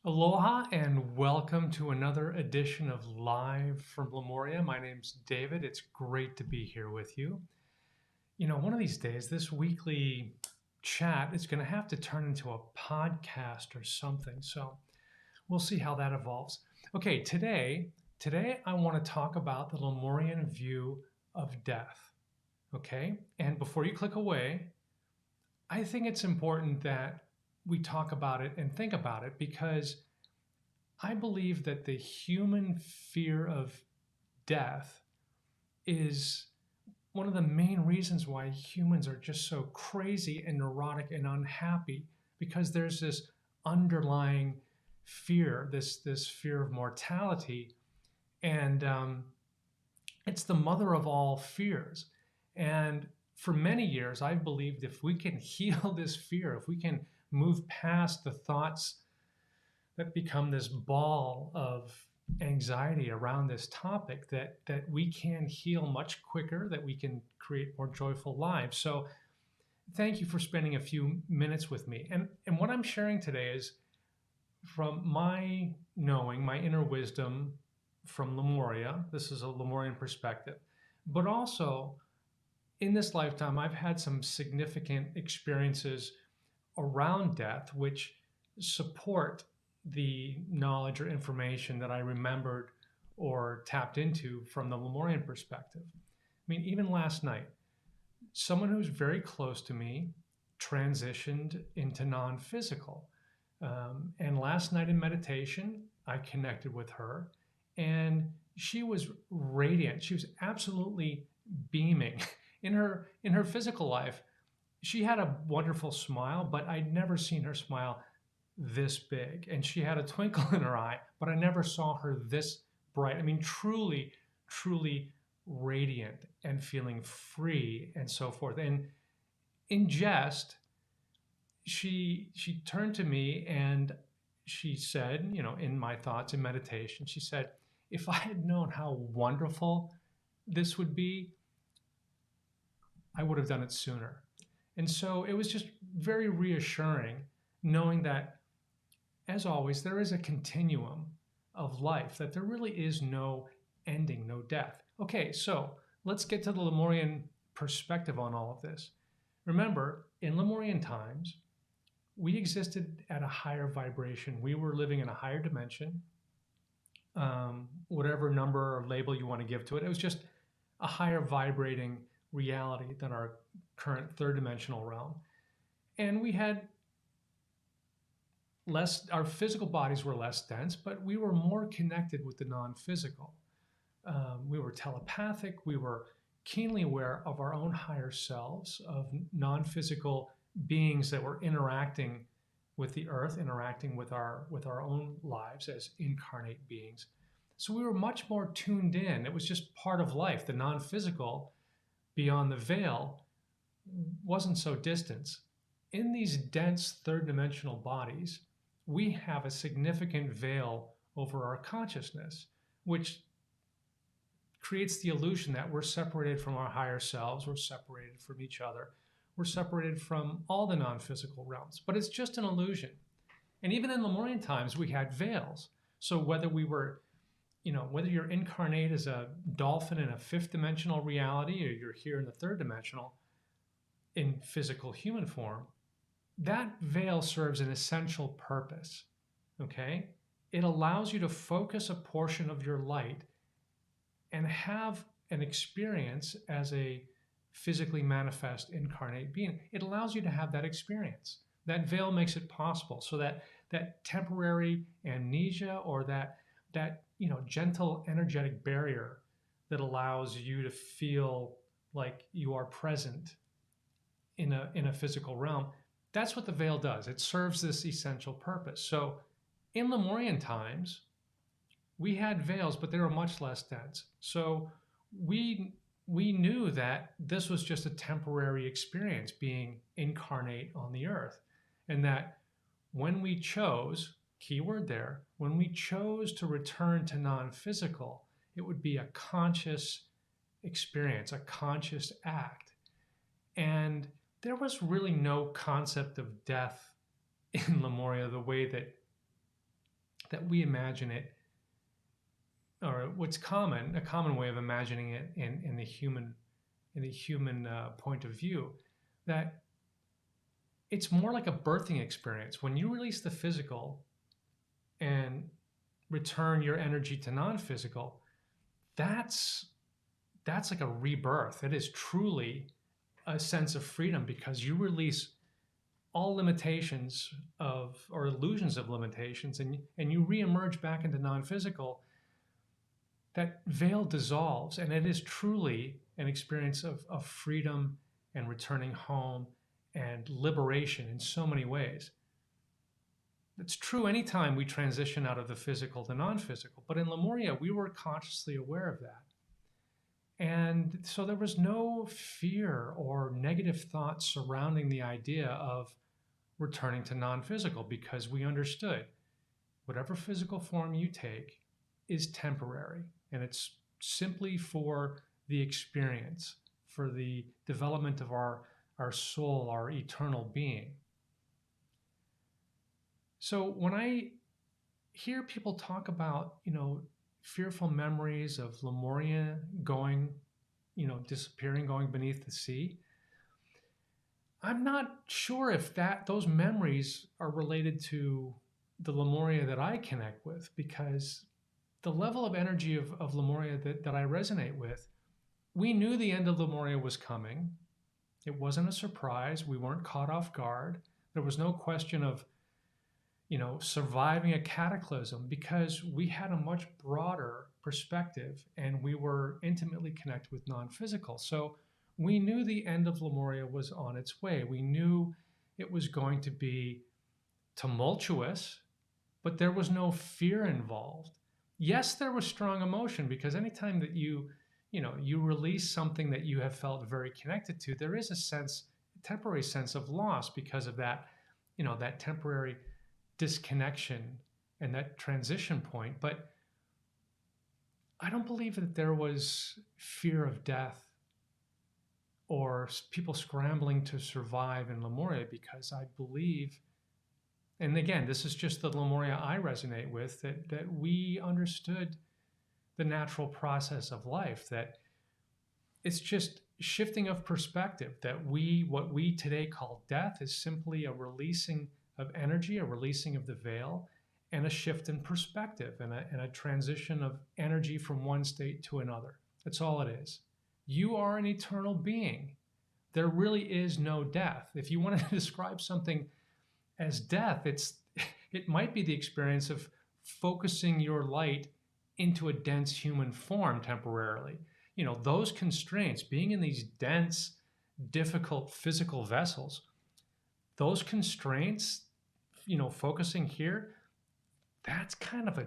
Aloha and welcome to another edition of Live from Lemuria. My name's David. It's great to be here with you. One of these days, this weekly chat is going to have to turn into a podcast or something. So we'll see how that evolves. Okay, today I want to talk about the Lemurian view of death. Okay, and before you click away, I think it's important that we talk about it and think about it because I believe that the human fear of death is one of the main reasons why humans are just so crazy and neurotic and unhappy because there's this underlying fear, this fear of mortality, and it's the mother of all fears. And for many years, I've believed if we can heal this fear, if we can move past the thoughts that become this ball of anxiety around this topic, that we can heal much quicker, that we can create more joyful lives. So thank you for spending a few minutes with me. And what I'm sharing today is from my knowing, my inner wisdom from Lemuria. This is a Lemurian perspective. But also in this lifetime, I've had some significant experiences around death, which support the knowledge or information that I remembered or tapped into from the Lemurian perspective. I mean, even last night, someone who's very close to me transitioned into non physical. And last night in meditation, I connected with her and she was radiant. She was absolutely beaming. In her physical life, she had a wonderful smile, but I'd never seen her smile this big. And she had a twinkle in her eye, but I never saw her this bright. I mean, truly, truly radiant and feeling free and so forth. And in jest, she turned to me and she said, in my thoughts in meditation, she said, if I had known how wonderful this would be, I would have done it sooner. And so it was just very reassuring knowing that, as always, there is a continuum of life, that there really is no ending, no death. Okay, so let's get to the Lemurian perspective on all of this. Remember, in Lemurian times, we existed at a higher vibration. We were living in a higher dimension, whatever number or label you want to give to it. It was just a higher vibrating reality than our current third dimensional realm. And we had less, our physical bodies were less dense, but we were more connected with the non-physical. We were telepathic. We were keenly aware of our own higher selves, of non-physical beings that were interacting with the earth, interacting with our own lives as incarnate beings. So we were much more tuned in. It was just part of life. The non-physical beyond the veil wasn't so distant. In these dense third dimensional bodies, we have a significant veil over our consciousness, which creates the illusion that we're separated from our higher selves, we're separated from each other, we're separated from all the non-physical realms. But it's just an illusion. And even in Lemurian times, we had veils. So whether we were, whether you're incarnate as a dolphin in a fifth dimensional reality or you're here in the third dimensional in physical human form, that veil serves an essential purpose, okay? It allows you to focus a portion of your light and have an experience as a physically manifest incarnate being. It allows you to have that experience. That veil makes it possible so that that temporary amnesia or that gentle energetic barrier that allows you to feel like you are present in a physical realm, that's what the veil does. It serves this essential purpose. So in Lemurian times, we had veils, but they were much less dense. So we knew that this was just a temporary experience being incarnate on the earth. And that when we chose, keyword there, when we chose to return to non-physical, it would be a conscious experience, a conscious act. And there was really no concept of death in Lemuria the way that that we imagine it, or a common way of imagining it in the human point of view, that it's more like a birthing experience. When you release the physical and return your energy to non-physical, that's like a rebirth. It is truly a sense of freedom because you release all limitations or illusions of limitations, and you reemerge back into non-physical. That veil dissolves, and it is truly an experience of freedom and returning home and liberation in so many ways. It's true anytime we transition out of the physical to non-physical, but in Lemuria, we were consciously aware of that. And so there was no fear or negative thoughts surrounding the idea of returning to non-physical, because we understood whatever physical form you take is temporary, and it's simply for the experience, for the development of our soul, our eternal being. So when I hear people talk about, fearful memories of Lemuria going, disappearing, going beneath the sea, I'm not sure if those memories are related to the Lemuria that I connect with, because the level of energy of Lemuria that I resonate with, we knew the end of Lemuria was coming. It wasn't a surprise. We weren't caught off guard. There was no question of, surviving a cataclysm, because we had a much broader perspective and we were intimately connected with non-physical. So we knew the end of Lemuria was on its way. We knew it was going to be tumultuous, but there was no fear involved. Yes, there was strong emotion, because anytime that you release something that you have felt very connected to, there is a temporary sense of loss because of that, that temporary disconnection and that transition point. But I don't believe that there was fear of death or people scrambling to survive in Lemuria, because I believe, and again, this is just the Lemuria I resonate with, that we understood the natural process of life, that it's just shifting of perspective, that what we today call death is simply a releasing of energy, a releasing of the veil, and a shift in perspective, and a transition of energy from one state to another. That's all it is. You are an eternal being. There really is no death. If you want to describe something as death, it might be the experience of focusing your light into a dense human form temporarily. Those constraints, being in these dense, difficult physical vessels, those constraints, focusing here, that's kind of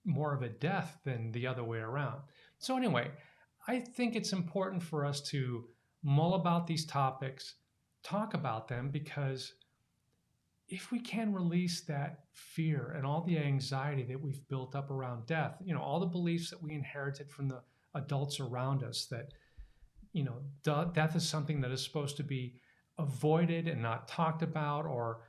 more of a death than the other way around. So anyway, I think it's important for us to mull about these topics, talk about them, because if we can release that fear and all the anxiety that we've built up around death, all the beliefs that we inherited from the adults around us, that, death is something that is supposed to be avoided and not talked about, or,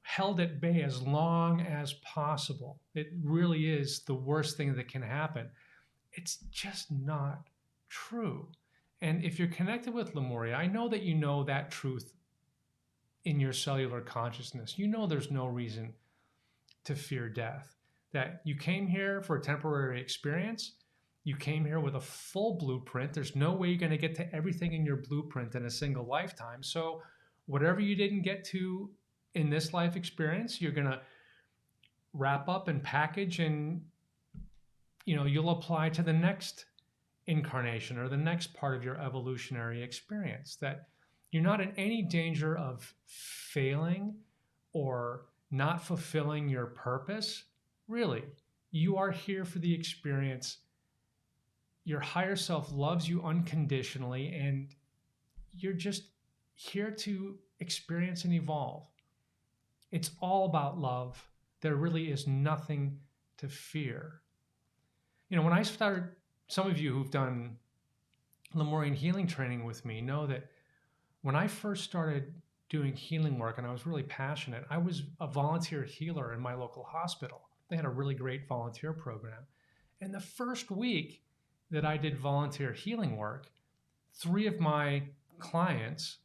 held at bay as long as possible. It really is the worst thing that can happen. It's just not true. And if you're connected with Lemuria, I know that you know that truth in your cellular consciousness. There's no reason to fear death, that you came here for a temporary experience. You came here with a full blueprint. There's no way you're going to get to everything in your blueprint in a single lifetime. So whatever you didn't get to in this life experience, you're going to wrap up and package, and you'll apply to the next incarnation or the next part of your evolutionary experience. That you're not in any danger of failing or not fulfilling your purpose. Really, you are here for the experience. Your higher self loves you unconditionally, and you're just here to experience and evolve. It's all about love. There really is nothing to fear. When I started, some of you who've done Lemurian healing training with me know that when I first started doing healing work and I was really passionate, I was a volunteer healer in my local hospital. They had a really great volunteer program. And the first week that I did volunteer healing work, 3 of my clients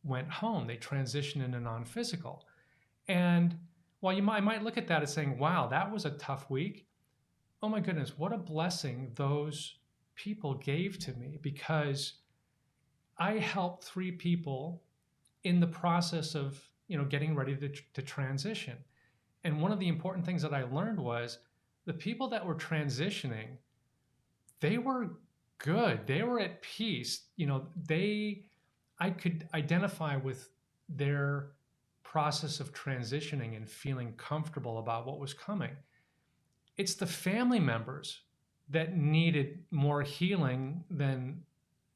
went home. They transitioned into non-physical. And while I might look at that as saying, wow, that was a tough week. Oh my goodness, what a blessing those people gave to me, because I helped 3 people in the process of, getting ready to transition. And one of the important things that I learned was the people that were transitioning, they were good. They were at peace. I could identify with their process of transitioning and feeling comfortable about what was coming. It's the family members that needed more healing than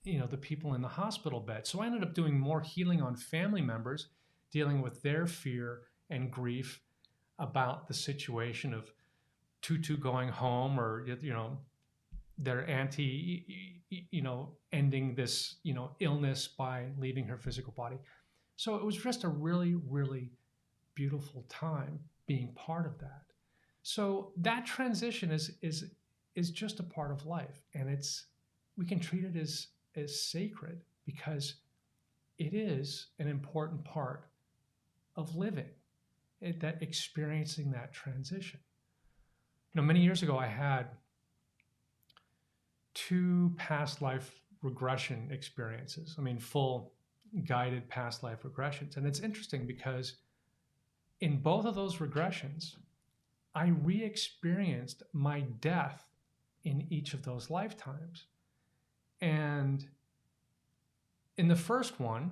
the people in the hospital bed. So I ended up doing more healing on family members, dealing with their fear and grief about the situation of Tutu going home, or their auntie ending this illness by leaving her physical body. So it was just a really, really beautiful time being part of that. So that transition is just a part of life, and we can treat it as sacred, because it is an important part of living, that experiencing that transition. Many years ago, I had 2 past life regression experiences. Full guided past life regressions. And it's interesting because in both of those regressions, I re-experienced my death in each of those lifetimes. And in the first one,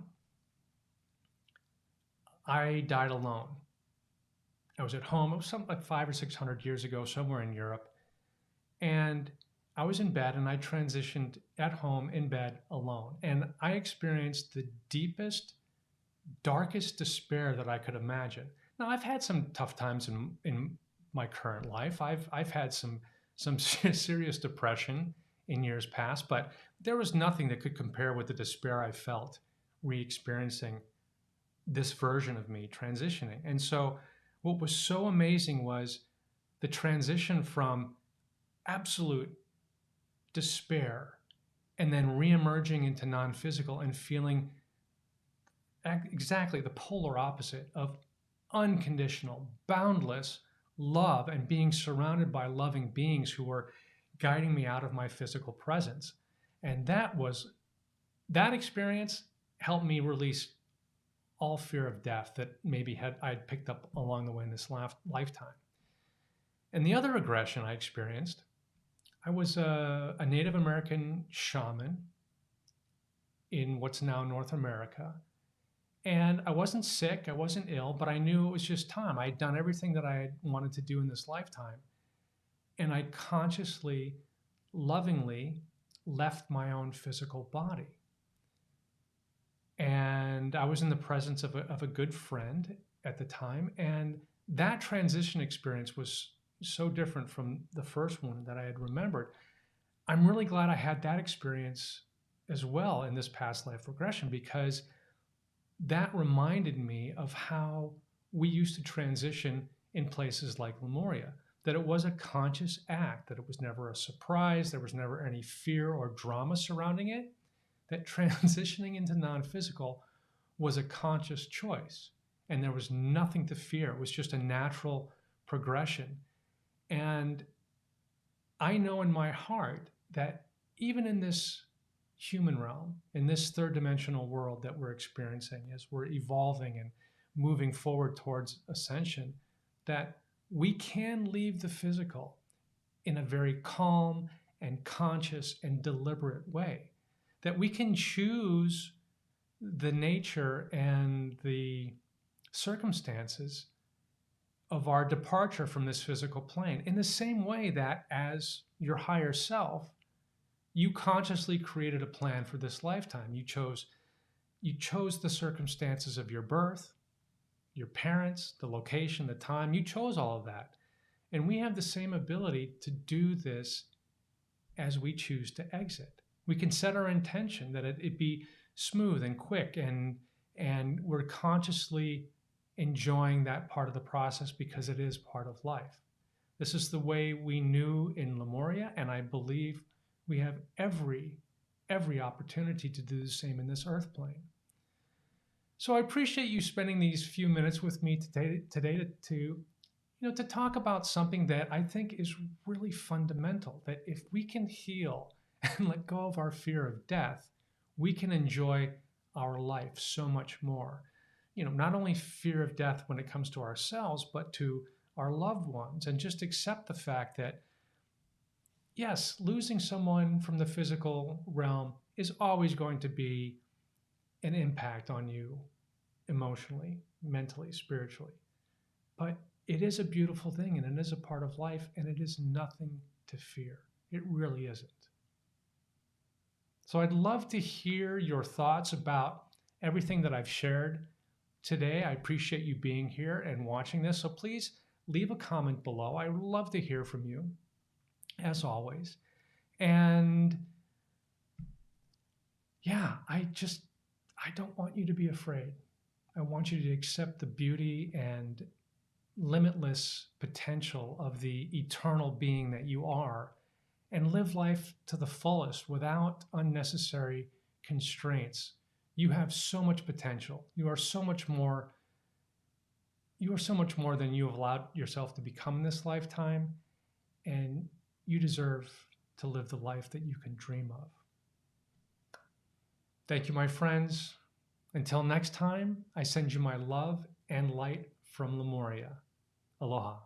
I died alone. I was at home. It was something like 500 or 600 years ago, somewhere in Europe. And I was in bed, and I transitioned at home in bed alone. And I experienced the deepest, darkest despair that I could imagine. Now, I've had some tough times in my current life. I've had some serious depression in years past, but there was nothing that could compare with the despair I felt re-experiencing this version of me transitioning. And so what was so amazing was the transition from absolute despair and then re-emerging into non-physical and feeling exactly the polar opposite of unconditional, boundless love, and being surrounded by loving beings who were guiding me out of my physical presence. And that experience helped me release all fear of death that maybe I'd picked up along the way in this lifetime. And the other regression I experienced, I was a Native American shaman in what's now North America. And I wasn't sick, I wasn't ill, but I knew it was just time. I had done everything that I wanted to do in this lifetime. And I consciously, lovingly left my own physical body. And I was in the presence of a good friend at the time. And that transition experience was so different from the first one that I had remembered. I'm really glad I had that experience as well in this past life regression, because that reminded me of how we used to transition in places like Lemuria, that it was a conscious act, that it was never a surprise, there was never any fear or drama surrounding it, that transitioning into non-physical was a conscious choice, and there was nothing to fear. It was just a natural progression. And I know in my heart that even in this human realm, in this third dimensional world that we're experiencing as we're evolving and moving forward towards ascension, that we can leave the physical in a very calm and conscious and deliberate way, that we can choose the nature and the circumstances of our departure from this physical plane, in the same way that as your higher self, you consciously created a plan for this lifetime. You chose the circumstances of your birth, your parents, the location, the time. You chose all of that. And we have the same ability to do this as we choose to exit. We can set our intention that it be smooth and quick, and we're consciously enjoying that part of the process because it is part of life. This is the way we knew in Lemuria, and I believe we have every opportunity to do the same in this earth plane. So I appreciate you spending these few minutes with me today to talk about something that I think is really fundamental, that if we can heal and let go of our fear of death, we can enjoy our life so much more. Not only fear of death when it comes to ourselves, but to our loved ones, and just accept the fact that, yes, losing someone from the physical realm is always going to be an impact on you emotionally, mentally, spiritually. But it is a beautiful thing, and it is a part of life, and it is nothing to fear. It really isn't. So I'd love to hear your thoughts about everything that I've shared today. I appreciate you being here and watching this. So please leave a comment below. I would love to hear from you, as always. And yeah, I don't want you to be afraid. I want you to accept the beauty and limitless potential of the eternal being that you are, and live life to the fullest without unnecessary constraints. You have so much potential. You are so much more than you have allowed yourself to become this lifetime, and you deserve to live the life that you can dream of. Thank you, my friends. Until next time, I send you my love and light from Lemuria. Aloha.